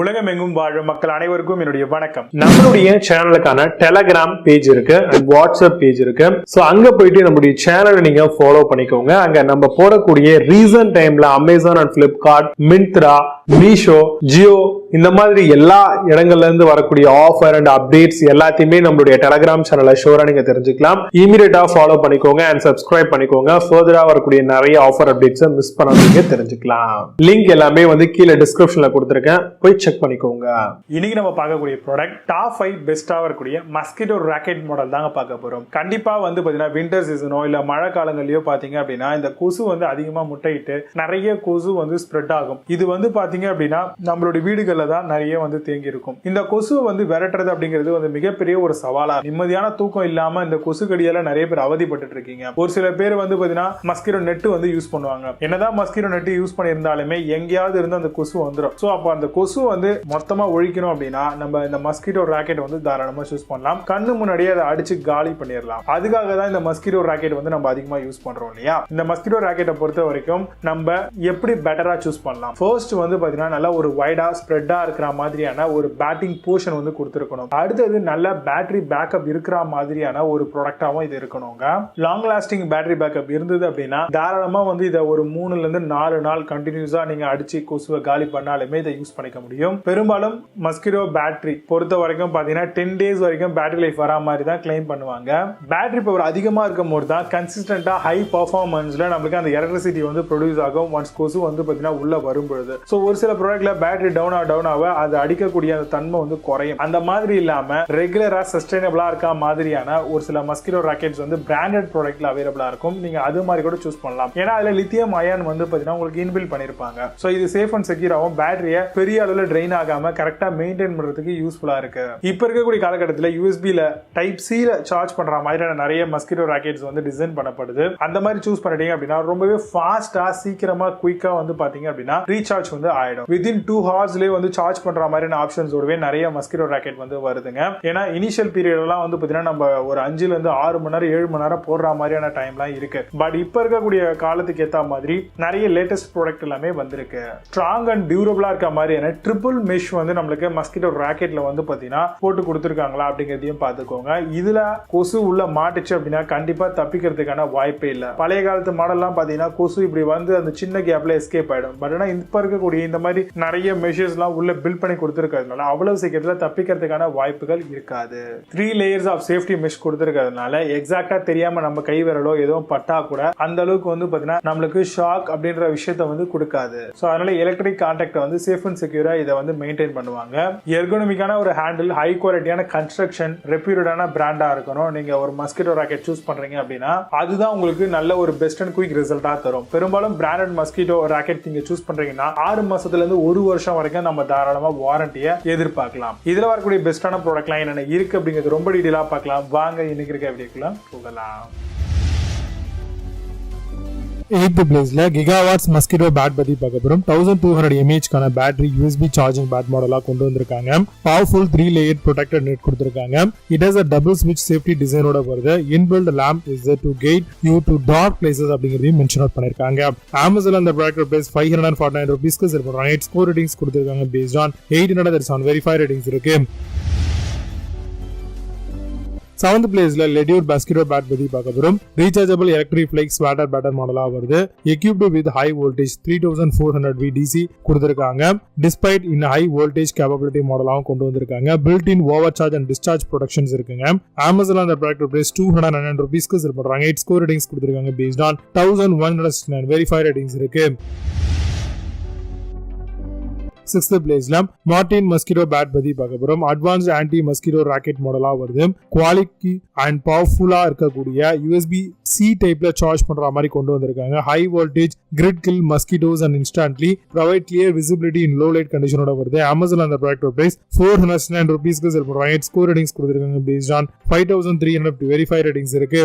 உலகமெங்கும் வாழும் மக்கள் அனைவருக்கும் என்னுடைய வணக்கம். நம்மளுடைய சேனலுக்கான டெலகிராம் பேஜ் இருக்கு அண்ட் வாட்ஸ்அப் பேஜ் இருக்கு. சோ அங்க போயிட்டு நம்மளுடைய சேனலை நீங்க ஃபாலோ பண்ணிக்கோங்க. அங்க நம்ம போடக்கூடிய ரீசன்ட் டைம்ல Amazon and Flipkart, Myntra, Meesho, Jio இந்த மாதிரி எல்லா இடங்கள்ல இருந்து வரக்கூடிய ஆஃபர் அண்ட் அப்டேட்ஸ் எல்லாத்தையுமே நம்மளுடைய டெலகிராம் சேனல்ல ஷோரா நீங்க தெரிஞ்சுக்கலாம். இமீடியட்டா ஃபாலோ பண்ணிக்கோங்க அண்ட் சப்ஸ்கிரைப் பண்ணிக்கோங்க. ஃபர்தரா வரக்கூடிய நிறைய ஆஃபர் அப்டேட்ஸ் மிஸ் பண்ணாதீங்க, தெரிஞ்சுக்கலாம். லிங்க் எல்லாமே கீழே டிஸ்கிரிப்ஷன்ல கொடுத்திருக்கேன், போய் செக் பண்ணிக்கோங்க. இன்னைக்கு நம்ம பார்க்கக்கூடிய ப்ராடக்ட் டாப் 5 பெஸ்டா வரக்கூடிய மஸ்கிட்டோ ராக்கெட் மாடல் தாங்க பார்க்க போறோம். கண்டிப்பா பாத்தீங்கன்னா வின்டர் சீசனோ இல்ல மழை காலங்கள்லயோ பாத்தீங்க அப்படின்னா இந்த கொசு அதிகமா முட்டையிட்டு நிறைய கொசு ஸ்ப்ரெட் ஆகும். இது பாத்தீங்க அப்படின்னா நம்மளுடைய வீடுகள்ல தான் நிறைய தேங்கி இருக்கும். இந்த கொசு விரட்டுறது அப்படிங்கிறது மிகப்பெரிய ஒரு சவாலா. நிம்மதியான தூக்கம் இல்லாம இந்த கொசு கடியால நிறைய பேர் அவதிப்பட்டு இருக்கீங்க. ஒரு சில பேர் பாத்தீங்கன்னா மஸ்கிட்டோ நெட் யூஸ் பண்ணுவாங்க. என்னதான் மஸ்கிட்டோ நெட் யூஸ் பண்ணியிருந்தாலுமே எங்கேயாவது இருந்து அந்த கொசு வந்துடும். சோ அப்ப அந்த கொசு மொத்தமா ஒழிக்கணும் அப்படின்னா நம்ம இந்த மஸ்கிட்டோ ராக்கெட் தாராளமா யூஸ் பண்ணலாம். கண்ணு முன்னாடியே அதை அடிச்சு காலி பண்ணிடலாம். அதுக்காக தான் இந்த மஸ்கிட்டோ ராக்கெட் நம்ம அதிகமா யூஸ் பண்றோம் இல்லையா. இந்த மஸ்கிட்டோ ராக்கெட்டை பொறுத்த வரைக்கும் நம்ம எப்படி பெட்டரா சூஸ் பண்ணலாம். ஃபர்ஸ்ட் பாத்தீங்கன்னா நல்ல ஒரு வைடா ஸ்ப்ரெட்டா இருக்கிற மாதிரியான ஒரு பேட்டிங் போர்ஷன் கொடுத்திருக்கணும். அடுத்தது நல்ல பேட்டரி பேக்கப் இருக்கிற மாதிரியான ஒரு ப்ராடக்டாவும் இது இருக்கணுங்க. லாங் லாஸ்டிங் பேட்டரி பேக்கப் இருந்தது அப்படின்னா தாராளமா இதை ஒரு 3 ல இருந்து 4 நாள் கண்டினியூஸா நீங்க அடிச்சு கொசுவை காலி பண்ணாலுமே இதை யூஸ் பண்ணிக்க முடியும். பெரும்பாலும் மஸ்கிட்டோ பேட்டரி பொறுத்த வரைக்கும் பாத்தீங்கன்னா 10 days வரைக்கும் பேட்டரி லைஃப் வரா மாதிரி தான் கிளைம் பண்ணுவாங்க. பேட்டரி பவர் அதிகமா இருக்கும் போது தான் கன்சிஸ்டன்டா ஹை பர்ஃபார்மன்ஸ்ல நமக்கு அந்த எலக்ட்ரிசிட்டி ப்ரொடியூஸ் ஆகும். ஒன்ஸ் கொசு பாத்தீங்கன்னா உள்ள வரும்பொழுது. சோ ஒரு சில ப்ராடக்ட்ல பேட்டரி டவுன் ஆக அது அடிக்கக்கூடிய அந்த தன்மை குறையும். அந்த மாதிரி இல்லாம ரெகுலரா சஸ்டைனபிளா இருக்க மாதிரியான ஒரு சில மஸ்கிட்டோ ராக்கெட்ஸ் பிராண்டட் ப்ராடக்ட்ல அவைலபிளா இருக்கும். நீங்க அது மாதிரி கூட சூஸ் பண்ணலாம். ஏன்னா அதுல லித்தியம் அயான் பாத்தீங்கன்னா உங்களுக்கு இன்பில்ட் பண்ணிருப்பாங்க. சோ இது சேஃப் அண்ட் செக்யூராவும் பேட்டரியை பெரிய அளவுல ட்ரெயின் ஆகாம கரெக்டா மெயின்டைன் பண்றதுக்கு யூஸ்ஃபுல்லா இருக்கு. இப்ப இருக்கக்கூடிய காலகட்டத்தில் யூஎஸ்பில டைப் சி சார்ஜ் பண்ற மாதிரியான நிறைய மஸ்கிட்டோ ராக்கெட்ஸ் டிசைன் பண்ணப்படுது. அந்த மாதிரி சூஸ் பண்ணிட்டீங்க அப்படின்னா ரொம்பவே ஃபாஸ்டா சீக்கிரமா குயிக்கா பாத்தீங்க அப்படின்னா ரீசார்ஜ் ஆயிடும். வித்தின் 2 ஹவர்ஸ்லயே சார்ஜ் பண்ற மாதிரியான ஆப்ஷன்ஸோடவே நிறைய மஸ்கிட்டோ ராக்கெட் வருதுங்க. ஏன்னா இனிஷியல் பீரியட் எல்லாம் பாத்தீங்கன்னா நம்ம ஒரு 5 ல இருந்து 6 மணி நேரம் 7 மணி நேரம் போடுற மாதிரியான டைம்லாம் இருக்கு. பட் இப்ப இருக்கக்கூடிய காலத்துக்கு ஏத்த மாதிரி நிறைய லேட்டஸ்ட் ப்ராடக்ட் எல்லாமே வந்திருக்கு. ஸ்ட்ராங் அண்ட் டியூரபிளா இருக்க மாதிரியான ட்ரிபிள் மெஷ் நம்மளுக்கு மஸ்கிட்டோ ராக்கெட்ல பாத்தீங்கன்னா போட்டு கொடுத்திருக்காங்களா அப்படிங்கறதையும் பாத்துக்கோங்க. இதுல கொசு உள்ள மாட்டுச்சு அப்படின்னா கண்டிப்பா தப்பிக்கிறதுக்கான வாய்ப்பே இல்ல. பழைய காலத்து மாடல்லாம் பாத்தீங்கன்னா கொசு இப்படி அந்த சின்ன கேப்ல எஸ்கேப் ஆயிடும். பட் ஆனா இப்ப இருக்கக்கூடிய இந்த மாதிரி நிறைய மெஷர்ஸ் எல்லாம் உள்ள பில்ட் பண்ணி கொடுத்திருக்கிறதுனால அவ்வளவு சீக்கிரத்துல தப்பிக்கிறதுக்கான வாய்ப்புகள் இருக்காது. 3 layers ஆஃப் சேஃப்டி மெஷ் கொடுத்திருக்கிறதுனால எக்ஸாக்டா தெரியாம நம்ம கை விரலோ எதுவும் பட்டா கூட அந்த அளவுக்கு பாத்தீங்கன்னா நம்மளுக்கு ஷாக் அப்படின்ற விஷயத்த கொடுக்காது. சோ அதனால எலக்ட்ரிக் கான்டாக்ட் சேஃப் அண்ட் செக்யூரா இதை மெயின்டைன் பண்ணுவாங்க. எர்கோனமிக்கான ஒரு ஹேண்டில், ஹை குவாலிட்டியான கன்ஸ்ட்ரக்ஷன், ரெப்யூட்டடான பிராண்டா இருக்கணும். நீங்க ஒரு மஸ்கிட்டோ ராக்கெட் சூஸ் பண்றீங்க அப்படின்னா அதுதான் உங்களுக்கு நல்ல ஒரு பெஸ்ட் அண்ட் குயிக் ரிசல்ட்டா தரும். பெரும்பாலும் பிராண்டட் மஸ்கிட்டோ ராக்கெட் நீங்க சூஸ் பண்றீங்கன்னா 6 மாசத்துல இருந்து 1 வருஷம் வரைக்கும் நம்ம தாராளமா வாரண்டியை எதிர்பார்க்கலாம். இதுல வரக்கூடிய பெஸ்டான ப்ராடக்ட்லாம் என்னென்ன இருக்கு அப்படிங்கிறது ரொம்ப டீடைலா பார்க்கலாம். வாங்க இன்னைக்கு இருக்க வீடியோக்குள்ள போகலாம். 8th பிளேஸ்ல கிகாவாட்ஸ் மஸ்கிட்டோ பேட் பத்தி பார்க்க போறோம். 1200 mAh கான பேட்டரி USB சார்ஜிங் பேட் மாடலா கொண்டு வந்திருக்காங்க. பவர்ஃபுல் 3 layer protected net கொடுத்திருக்காங்க. It has a double switch safety design ஓட வருது. Inbuilt lamp is there to guide you to dark places அப்படிங்கறதையும் மென்ஷன் அவுட் பண்ணிருக்காங்க. Amazon அந்த ப்ராடக்ட் பிரைஸ் ₹549 இருக்கும். 8 ஸ்கோர் ரேட்டிங்ஸ் கொடுத்திருக்காங்க. based on 837 வெரிஃபைட் ரேட்டிங்ஸ் இருக்கு. 7th பிளேஸ்ல லெடியூர் மஸ்கிட்டோ பேட் பத்தி பார்க்க போறோம். ரீசார்ஜபிள் எலக்ட்ரிக் ஃப்ளை ஸ்வாட்டர் பேட்டர் மாடலா வருது. equipped with high voltage 3400V DC கொடுத்திருக்காங்க. Despite in high voltage capability மாடலாவும் கொண்டு வந்திருக்காங்க. Built in over charge and discharge protections இருக்குங்க. Amazon அந்த ப்ராடக்ட் பிரைஸ் ₹209 பண்றாங்க. 8 ஸ்கோர் ரேட்டிங்ஸ் கொடுத்திருக்காங்க. based on 1169 வெரிஃபைட் ரேட்டிங்ஸ் இருக்கு. 6th பிளேஸ்ல மார்டின் மஸ்கிட்டோ பேட் பத்தி பார்க்க போறோம். அட்வான்ஸ்ட் ஆன்டி மஸ்கிட்டோ ராக்கெட் மாடலா வருது. குவாலிட்டி அண்ட் பவர்ஃபுல்லா இருக்கக்கூடிய USB-C டைப்ல சார்ஜ் பண்ற மாதிரி கொண்டு வந்திருக்காங்க. High voltage grid kill mosquitoes and instantly provide clear visibility in low light கண்டிஷனோட வருது. Amazon அந்த ப்ராடக்ட் பிரைஸ் ₹409 8 ஸ்கோர் ரேட்டிங்ஸ் கொடுத்திருக்காங்க. based on 5300 வெரிஃபைட் ரேட்டிங்ஸ் இருக்கு.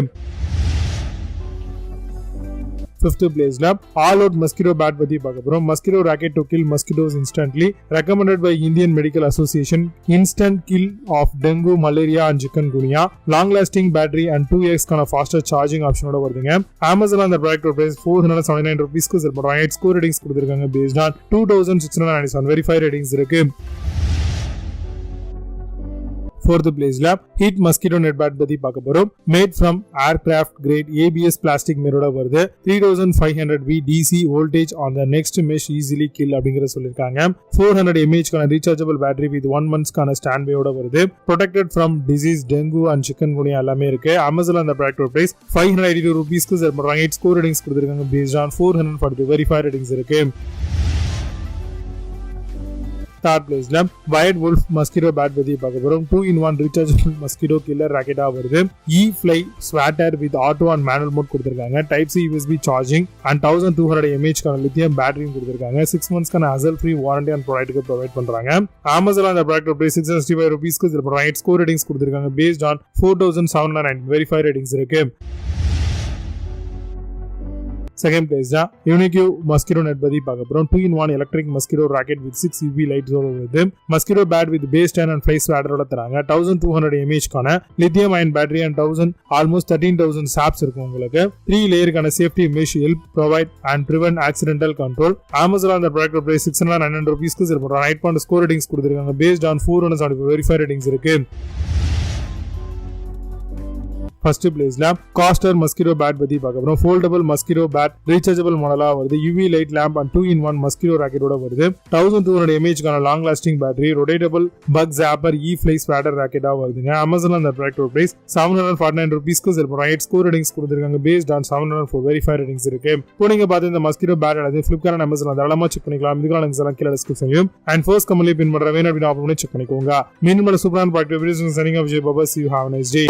5th பிளேஸ்ல ஆல் அவுட் மஸ்கிட்டோ பேட் பத்தி பார்க்க போறோம். Mosquito racket to kill mosquitoes instantly, recommended by Indian medical association, instant kill of dengue, malaria and chikungunya, long lasting battery and 2x கான pastor charging ஆப்ஷனோட வருதுங்க. அமேசான்ல அந்த product price 479 ரூபீஸ்க்கு sell பண்றாங்க. 8 score ratings கொடுத்திருக்காங்க based on 2697 verify ratings இருக்கு. 4th பிளேஸ்ல heat mosquito net bad பத்தி பார்க்க போறோம். Made from aircraft grade ABS plastic மிரோட வருது. 3500 V DC voltage on the next mesh easily kill அப்படிங்கறத சொல்லிருக்காங்க. 400 mAh கான ரீசார்ஜபிள் பேட்டரி வித் 1 month கான ஸ்டாண்ட் பையோட வருது. Protected from diseases dengue and chikungunya எல்லாமே இருக்கு. அமேசான்ல அந்த ப்ராடக்ட் பிரைஸ் 582 ரூபீஸ்க்கு செல் பண்றாங்க. 8 ஸ்கோர் ரேட்டிங்ஸ் கொடுத்திருக்காங்க பேஸ்ட் ஆன் 440 வெரிஃபை ரேட்டிங்ஸ் இருக்கு. 3rd பிளேஸ்ல வயர்ட் வுல்ஃப் மஸ்கிட்டோ பேட் பத்தி பார்க்க போறோம். 2-in-1 ரீசார்ஜபிள் மஸ்கிட்டோ கில்லர் ராக்கெட்டா வருது. Fly Swatter with auto and manual mode கொடுத்திருக்காங்க. Type C USB charging and 1200 mAh கான லித்தியம் பேட்டரியும் கொடுத்திருக்காங்க. 6 months கான ஹசல் ஃப்ரீ வாரண்டி அண்ட் ப்ராடக்ட்க்கு ப்ரொவைட் பண்றாங்க. அமேசான்ல அந்த ப்ராடக்ட் பிரைஸ் 665 ரூபீஸ்க்கு செல் பண்றாங்க. 8 ஸ்கோர் ரேட்டிங்ஸ் கொடுத்திருக்காங்க பேஸ்ட் ஆன் 4709 வெரிஃபை ரேட்டிங்ஸ் இருக்கு. 2nd பிளேஸ் தான் யூனிக்யூ மஸ்கிட்டோ நெட் பத்தி பார்க்க போறோம். 2-in-1 electric mosquito racket with 6 UV lights வருது. மஸ்கிட்டோ பேட் வித் பேஸ் டேன் அண்ட் ஃப்ளை ஸ்வாட்டரோட தராங்க. 1200 mAh கான லித்தியம் அயன் பேட்டரி அண்ட் 13,000 சாப்ஸ் இருக்கும் உங்களுக்கு. 3 லேயருக்கான safety mesh help provide and prevent accidental control. அமேசான்ல அந்த ப்ராடக்ட் பிரைஸ் 609 ரூபீஸ்க்கு செல் பண்றாங்க. 8 ஸ்கோர் ரேட்டிங்ஸ் கொடுத்திருக்காங்க பேஸ்ட் ஆன் 475 வெரிஃபை ரேட்டிங்ஸ் இருக்கு. 1st பிளேஸ்ல காஸ்டர் மஸ்கிட்டோ பேட் பத்தி பார்க்க போறோம். ஃபோல்டபிள் மஸ்கிட்டோ பேட் ரீசார்ஜபிள் மாடலா வருது. UV light lamp and 2-in-1 mosquito ராக்கெட்டோட வருது. 1200 mAh கான long lasting battery, rotatable bug zapper, Fly Swatter ராக்கெட்டா வருதுங்க. அமேசான்ல அந்த ப்ராடக்ட் பிரைஸ் 749 ரூபீஸ்க்கு செல் பண்றாங்க. 8 ஸ்கோர் ரேட்டிங்ஸ் கொடுத்திருக்காங்க பேஸ்ட் ஆன் 704 வெரிஃபை ரேட்டிங்ஸ் இருக்கு. இப்போ நீங்க பார்த்து இந்த மஸ்கிட்டோ பேட் அல்லது Flipkart and Amazon தாராளமா செக் பண்ணிக்கலாம். இதுக்கான லிங்க்ஸ் எல்லாம் கீழ டிஸ்கிரிப்ஷன்லயும் அண்ட் ஃபர்ஸ்ட் கமெண்ட்ல பின் பண்ற வேணும் அப்படினா ஆப் பண்ணி செக் பண்ணிக்கோங்க. மீண்டும் ஒரு சூப்பரான ப்ராடக்ட் வீடியோஸ் சனிங்க Vijay Baba. See you, have a nice day.